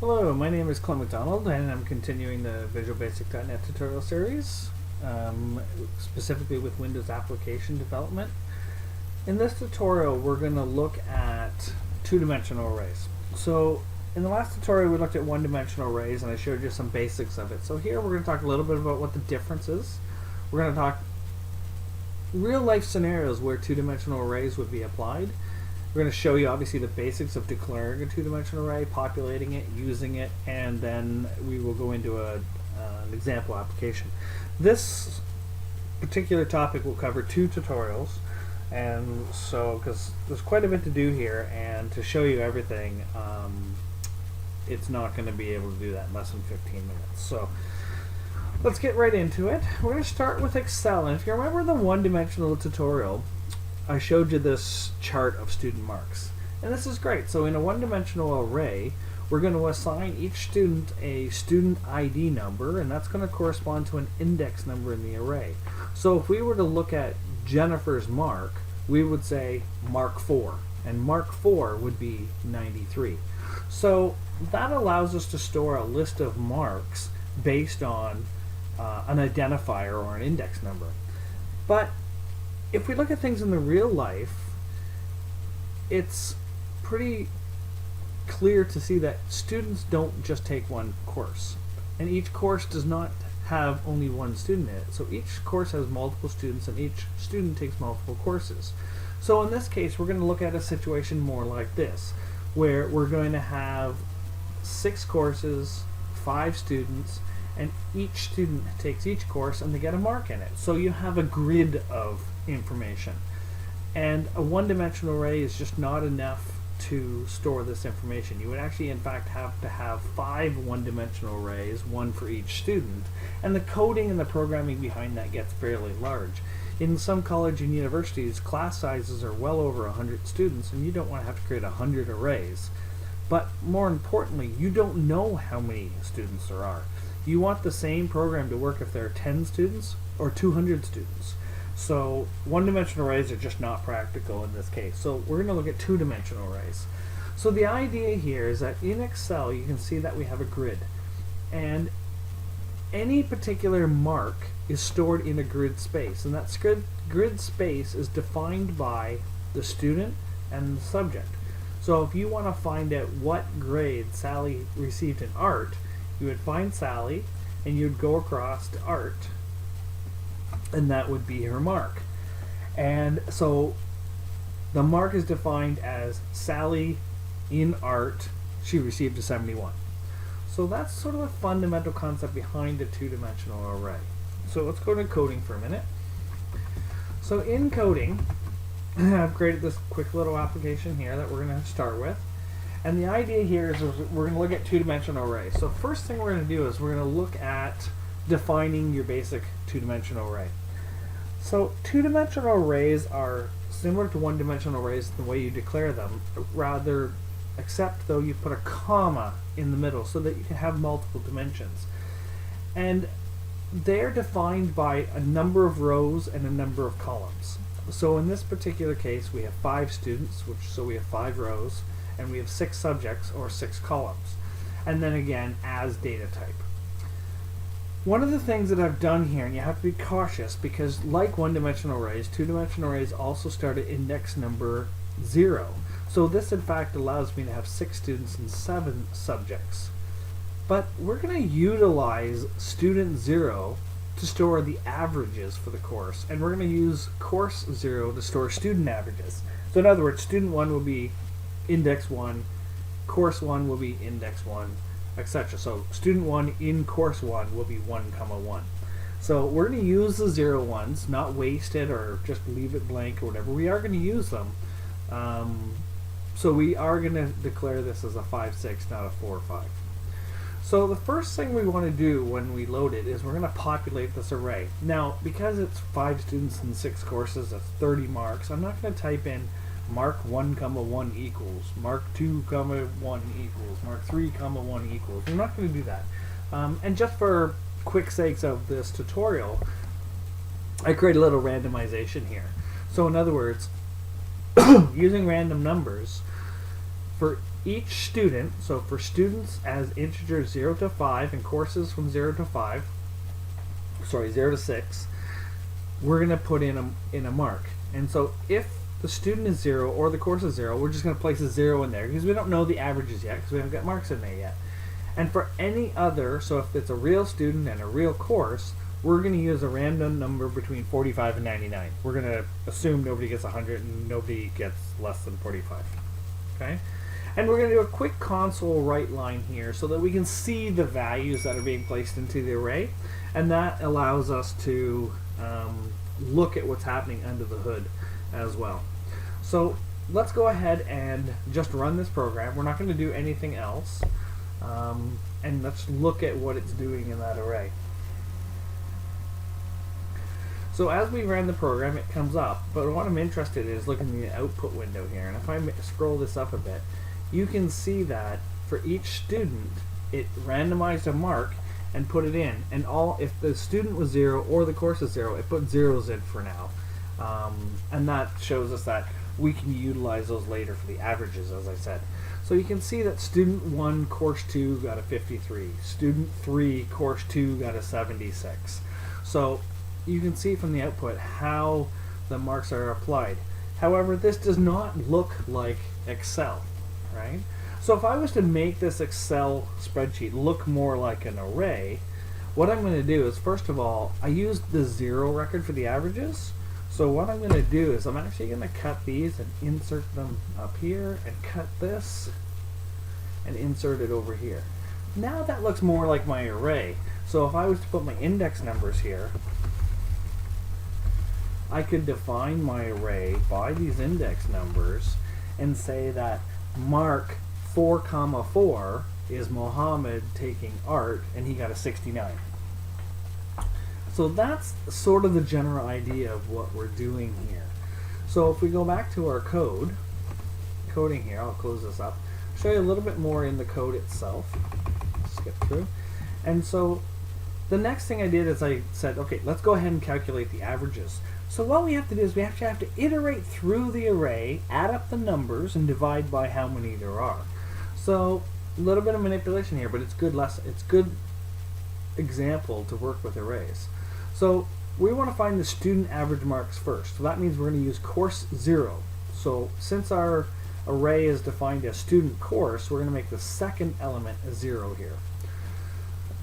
Hello, my name is Clint McDonald, and I'm continuing the VisualBasic.net tutorial series, specifically with Windows application development. In this tutorial, we're going to look at two-dimensional arrays. So, in the last tutorial, we looked at one-dimensional arrays, and I showed you some basics of it. So here, we're going to talk a little bit about what the difference is. We're going to talk real-life scenarios where two-dimensional arrays would be applied. We're going to show you obviously the basics of declaring a two-dimensional array, populating it, using it, and then we will go into an example application. This particular topic will cover 2 tutorials, and so because there's quite a bit to do here, and to show you everything, it's not going to be able to do that in less than 15 minutes. So let's get right into it. We're going to start with Excel, and if you remember the one-dimensional tutorial, I showed you this chart of student marks. And this is great. So in a one-dimensional array, we're going to assign each student a student ID number, and that's going to correspond to an index number in the array. So if we were to look at Jennifer's mark, we would say mark 4, and mark 4 would be 93. So that allows us to store a list of marks based on an identifier or an index number. But if we look at things in the real life, it's pretty clear to see that students don't just take one course. And each course does not have only one student in it. So each course has multiple students, and each student takes multiple courses. So in this case, we're going to look at a situation more like this, where we're going to have 6 courses, 5 students, and each student takes each course and they get a mark in it. So you have a grid of information. And a one-dimensional array is just not enough to store this information. You would actually in fact have to have 5 one-dimensional arrays, 1 for each student, and the coding and the programming behind that gets fairly large. In some college and universities, class sizes are well over 100 students, and you don't want to have to create 100 arrays. But more importantly, you don't know how many students there are. You want the same program to work if there are 10 students or 200 students. So one-dimensional arrays are just not practical in this case. So we're going to look at two-dimensional arrays. So the idea here is that in Excel you can see that we have a grid, and any particular mark is stored in a grid space, and that grid space is defined by the student and the subject. So if you want to find out what grade Sally received in art, you would find Sally and you'd go across to art, and that would be her mark. And so the mark is defined as Sally in art, she received a 71. So that's sort of a fundamental concept behind a two-dimensional array. So let's go to coding for a minute. So in coding, I've created this quick little application here that we're going to start with. And the idea here is we're going to look at two-dimensional arrays. So first thing we're going to do is we're going to look at defining your basic two-dimensional array. So two-dimensional arrays are similar to one-dimensional arrays in the way you declare them, rather, except though you put a comma in the middle so that you can have multiple dimensions. And they're defined by a number of rows and a number of columns. So in this particular case, we have 5 students, so we have 5 rows, and we have 6 subjects, or 6 columns. And then again, as data type. One of the things that I've done here, and you have to be cautious, because like one-dimensional arrays, two-dimensional arrays also start at index number 0. So this in fact allows me to have 6 students and 7 subjects. But we're going to utilize student 0 to store the averages for the course, and we're going to use course 0 to store student averages. So in other words, student 1 will be index 1, course 1 will be index 1, etc. So student 1 in course 1 will be 1, 1. So we're going to use the 0 ones, not waste it or just leave it blank or whatever. We are going to use them. So we are going to declare this as a 5, 6, not a 4, 5. So the first thing we want to do when we load it is we're going to populate this array. Now, because it's 5 students and 6 courses, that's 30 marks, I'm not going to type in mark 1, 1 equals, mark 2, 1 equals, mark 3, 1 equals. We're not going to do that. And just for quick sakes of this tutorial, I create a little randomization here. So in other words, using random numbers, for each student, so for students as integers 0 to 5 and courses from 0 to 5, 0 to 6, we're going to put in a mark. And so if the student is 0 or the course is 0, we're just going to place a 0 in there because we don't know the averages yet because we haven't got marks in there yet. And for any other, so if it's a real student and a real course, we're going to use a random number between 45 and 99. We're going to assume nobody gets 100 and nobody gets less than 45. Okay? And we're going to do a quick console write line here so that we can see the values that are being placed into the array. And that allows us to look at what's happening under the hood as well. So let's go ahead and just run this program. We're not going to do anything else. And let's look at what it's doing in that array. So as we ran the program, it comes up, but what I'm interested in is looking in the output window here. And if I scroll this up a bit, you can see that for each student, it randomized a mark and put it in. And if the student was 0 or the course is 0, it put zeros in for now. And that shows us that we can utilize those later for the averages, as I said. So you can see that student 1, course 2 got a 53. Student 3, course 2 got a 76. So you can see from the output how the marks are applied. However, this does not look like Excel, right? So if I was to make this Excel spreadsheet look more like an array, what I'm going to do is, first of all, I used the 0 record for the averages. So what I'm going to do is I'm actually going to cut these and insert them up here and cut this and insert it over here. Now that looks more like my array. So if I was to put my index numbers here, I could define my array by these index numbers and say that mark 4, 4 is Mohammed taking art and he got a 69. So that's sort of the general idea of what we're doing here. So if we go back to our coding here, I'll close this up, show you a little bit more in the code itself. Skip through. And so the next thing I did is I said, okay, let's go ahead and calculate the averages. So what we have to do is we actually have to iterate through the array, add up the numbers, and divide by how many there are. So a little bit of manipulation here, but it's good example to work with arrays. So we want to find the student average marks first. So that means we're going to use course 0. So since our array is defined as student course, we're going to make the second element a 0 here.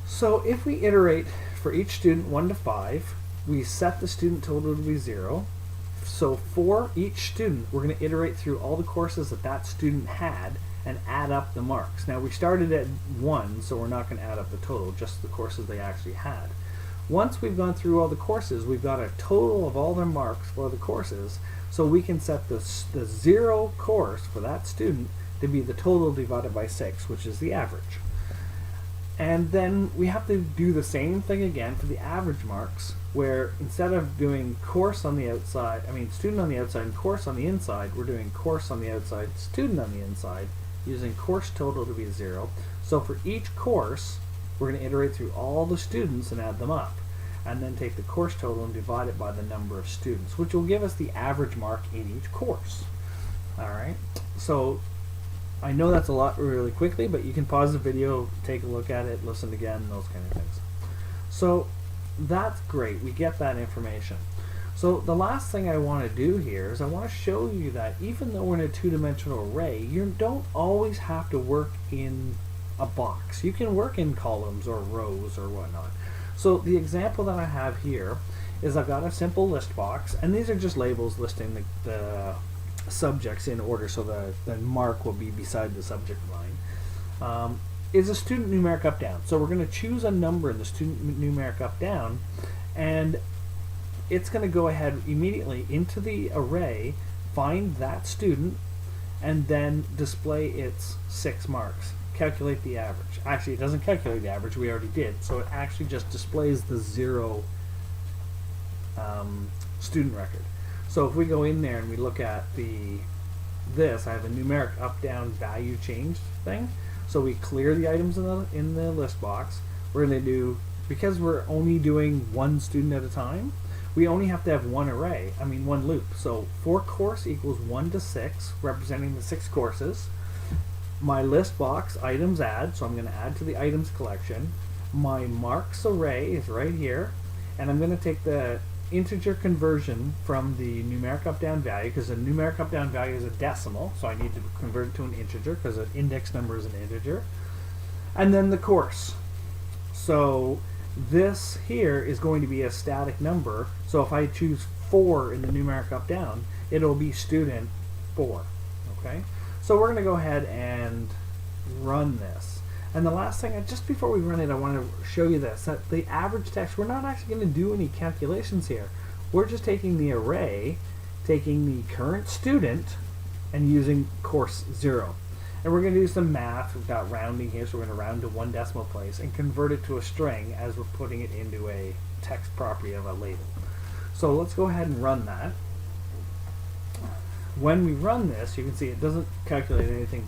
So if we iterate for each student 1 to 5, we set the student total to be 0. So for each student, we're going to iterate through all the courses that that student had and add up the marks. Now we started at 1, so we're not going to add up the total, just the courses they actually had. Once we've gone through all the courses, we've got a total of all their marks for the courses, so we can set the 0 course for that student to be the total divided by 6, which is the average. And then we have to do the same thing again for the average marks, where instead of doing course on the outside, student on the outside and course on the inside, we're doing course on the outside, student on the inside, using course total to be 0. So for each course, we're going to iterate through all the students and add them up, and then take the course total and divide it by the number of students, which will give us the average mark in each course. Alright, so I know that's a lot really quickly, but you can pause the video, take a look at it, listen again, those kind of things. So that's great, we get that information. So the last thing I want to do here is I want to show you that even though we're in a two-dimensional array, you don't always have to work in a box. You can work in columns or rows or whatnot. So the example that I have here is I've got a simple list box, and these are just labels listing the subjects in order, so the mark will be beside the subject line. Is a student numeric up down. So we're going to choose a number in the student numeric up down, and it's going to go ahead immediately into the array, find that student, and then display its 6 marks. Calculate the average. Actually, it doesn't calculate the average, we already did, so it actually just displays the 0 student record. So if we go in there and we look at this, I have a numeric up down value change thing. So we clear the items in the list box. We're going to do, because we're only doing one student at a time, we only have to have one loop. So for course equals 1 to 6, representing the 6 courses. my list box, items add, so I'm going to add to the items collection. My marks array is right here, and I'm going to take the integer conversion from the numeric up-down value, because the numeric up-down value is a decimal, so I need to convert it to an integer because an index number is an integer. And then the course. So this here is going to be a static number, so if I choose 4 in the numeric up-down, it'll be student 4. Okay, so we're going to go ahead and run this. And the last thing, just before we run it, I want to show you this. That the average text, we're not actually going to do any calculations here. We're just taking the array, taking the current student, and using course 0. And we're going to do some math. We've got rounding here, so we're going to round to 1 decimal place and convert it to a string as we're putting it into a text property of a label. So let's go ahead and run that. When we run this, you can see it doesn't calculate anything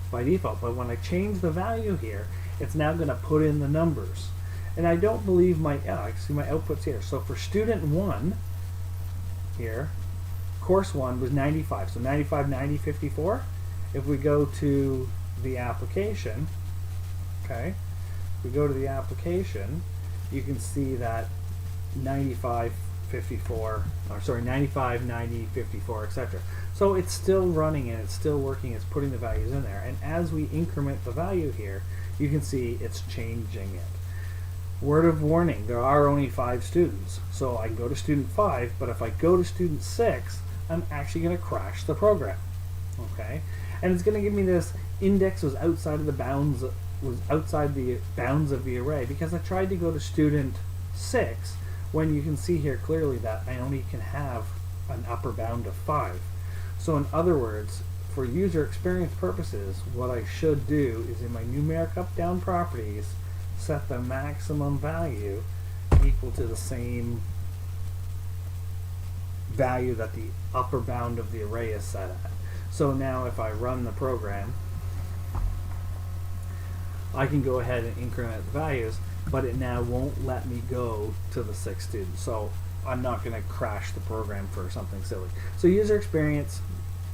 by default, but when I change the value here, it's now going to put in the numbers. And I don't believe my, I see my outputs here. So for student 1 here, course 1 was 95. So 95, 90, 54. If we go to the application, okay, we go to the application, you can see that 95, 54, or sorry, 95, 90, 54, etc. So it's still running and it's still working, it's putting the values in there. And as we increment the value here, you can see it's changing it. Word of warning, there are only 5 students. So I can go to student 5, but if I go to student 6, I'm actually going to crash the program. Okay? And it's going to give me this index was outside of the bounds, of the array, because I tried to go to student 6 when you can see here clearly that I only can have an upper bound of 5. So in other words, for user experience purposes, what I should do is in my numeric up-down properties, set the maximum value equal to the same value that the upper bound of the array is set at. So now if I run the program, I can go ahead and increment the values, but it now won't let me go to the 6 students. So I'm not going to crash the program for something silly. So user experience,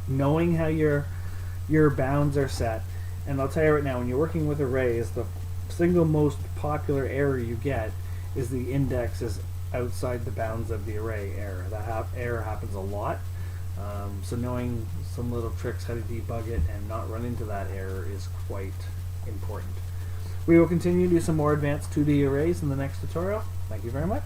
knowing how your bounds are set, and I'll tell you right now, when you're working with arrays, the single most popular error you get is the index is outside the bounds of the array error. That error happens a lot. So knowing some little tricks how to debug it and not run into that error is quite important. We will continue to do some more advanced 2D arrays in the next tutorial. Thank you very much.